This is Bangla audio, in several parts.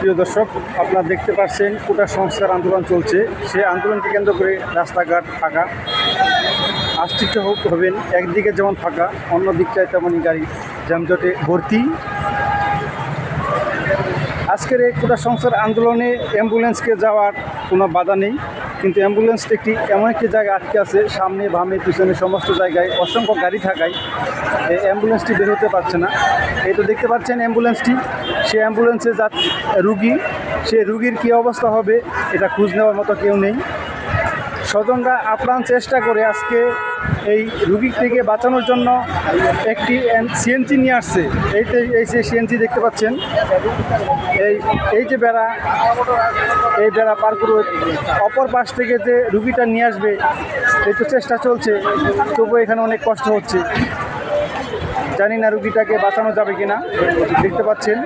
প্রিয় দর্শক, আপনারা দেখতে পাচ্ছেন কোটা সংস্কার আন্দোলন চলছে। সেই আন্দোলনকে কেন্দ্র করে রাস্তাঘাট ফাঁকা। আশ্চর্য হবেন, একদিকে যেমন ফাঁকা, অন্য দিকটায় তেমনই গাড়ি যানজটে ভর্তি। আজকের এই কোটা সংস্কার আন্দোলনে অ্যাম্বুলেন্সকে যাওয়ার কোনো বাধা নেই, কিন্তু অ্যাম্বুলেন্সটা এমন একটি জায়গায় আটকে আছে, সামনে বামে পিছনে সমস্ত জায়গায় অসংখ্য গাড়ি থাকায় এই অ্যাম্বুলেন্সটি বের হতে পারছে না। এই তো দেখতে পাচ্ছেন অ্যাম্বুলেন্সটি, সেই অ্যাম্বুলেন্সে যা রুগী, সে রুগীর কী অবস্থা হবে এটা খোঁজ নেওয়ার মতো কেউ নেই। স্বজনরা আপ্রাণ চেষ্টা করে আজকে এই রুগীটিকে বাঁচানোর জন্য একটি সিএনজি নিয়ে আসছে। এই যে সিএনজি দেখতে পাচ্ছেন, এই যে বেড়া, এই বেড়া পার করে অপর পাশ থেকে যে রুগীটা নিয়ে আসবে, এই তো চেষ্টা চলছে, তবু এখানে অনেক কষ্ট হচ্ছে। জানি না রুগীটাকে বাঁচানো যাবে কিনা। দেখতে পাচ্ছেন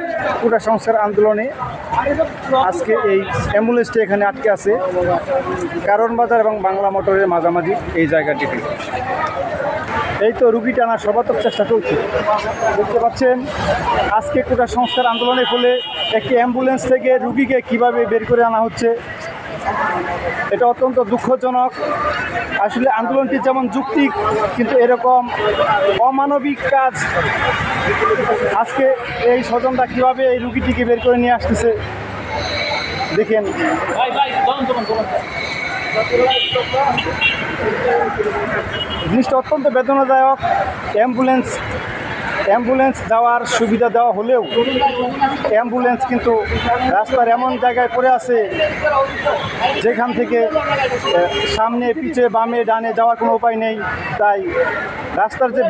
কোটা সংস্কার আন্দোলনে আজকে এই অ্যাম্বুলেন্সটি এখানে আটকে আছে, কারণ বাজার এবং বাংলা মোটরের মাঝামাঝি এই জায়গাটিতে। এই তো রুগী টানার সর্বাত্মক চেষ্টা চলছে। দেখতে পাচ্ছেন আজকে কোটা সংস্কার আন্দোলনের ফলে একটি অ্যাম্বুলেন্স থেকে রুগীকে কিভাবে বের করে আনা হচ্ছে, এটা অত্যন্ত দুঃখজনক। আসলে আন্দোলনটি যেমন যুক্তিক, কিন্তু এরকম অমানবিক কাজ আজকে এই স্বজনরা কীভাবে এই রুগীটিকে বের করে নিয়ে আসতেছে দেখেন। জিনিসটা অত্যন্ত বেদনাদায়ক। অ্যাম্বুলেন্স যাওয়ার সুবিধা দেওয়া হলেও অ্যাম্বুলেন্স কিন্তু রাস্তার এমন জায়গায় পড়ে আছে যেখান থেকে সামনে পিছে বামে ডানে যাওয়ার কোনো উপায় নেই। তাই রাস্তার যে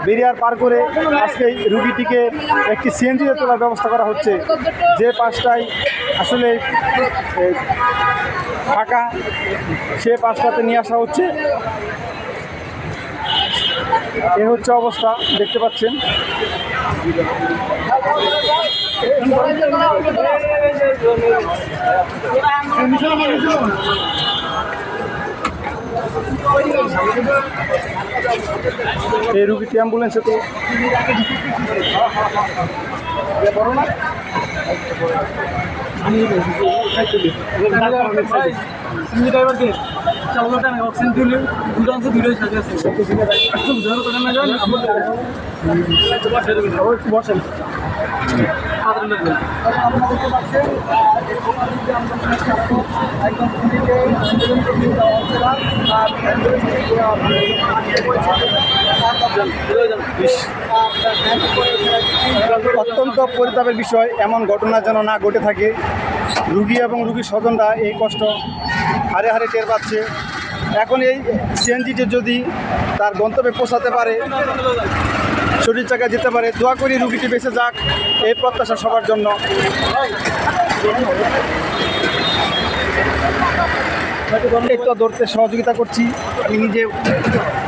ব্যারিয়ার পার করে আজকে এই রুগীটিকে একটি সিএনজিতে তোলার ব্যবস্থা করা হচ্ছে, যে পাশটায় আসলে ফাঁকা সে পাশটাতে নিয়ে আসা হচ্ছে। এ হচ্ছে অবস্থা, দেখতে পাচ্ছেন। এই রুগীটি অ্যাম্বুলেন্সে তো ড্রাইভারকে চালানোটা অক্সিজেন দিলে দুটো অংশ দুটোই সাথে আছে। বসেন অত্যন্ত পরিতাপের বিষয়, এমন ঘটনা যেন না ঘটে থাকে। রুগী এবং রুগীর স্বজনরা এই কষ্ট হারে হারে টের পাচ্ছে। এখন এই সিএনজিটি যদি তার গন্তব্যে পৌঁছাতে পারে, শরীর চাকায় যেতে পারে, দোয়া করি রুগীটি বেঁচে যাক, এই প্রত্যাশা সবার জন্য। এই তো ধরতে সহযোগিতা করছি, আমি নিজে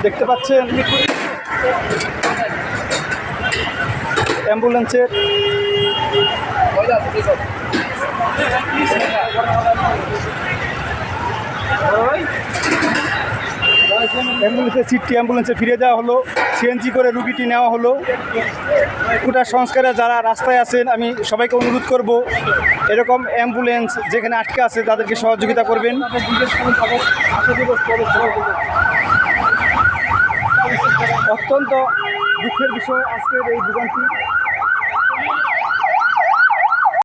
দেখতে পাচ্ছেন অ্যাম্বুলেন্সের সিটটি অ্যাম্বুলেন্সে ফিরে দেওয়া হলো, সিএনজি করে রুগীটি নেওয়া হলো। কোটা সংস্কারে যারা রাস্তায় আছেন, আমি সবাইকে অনুরোধ করব, এরকম অ্যাম্বুলেন্স যেখানে আটকে আছে তাদেরকে সহযোগিতা করবেন। অত্যন্ত দুঃখের বিষয় আজকের এই ভোগান্তি।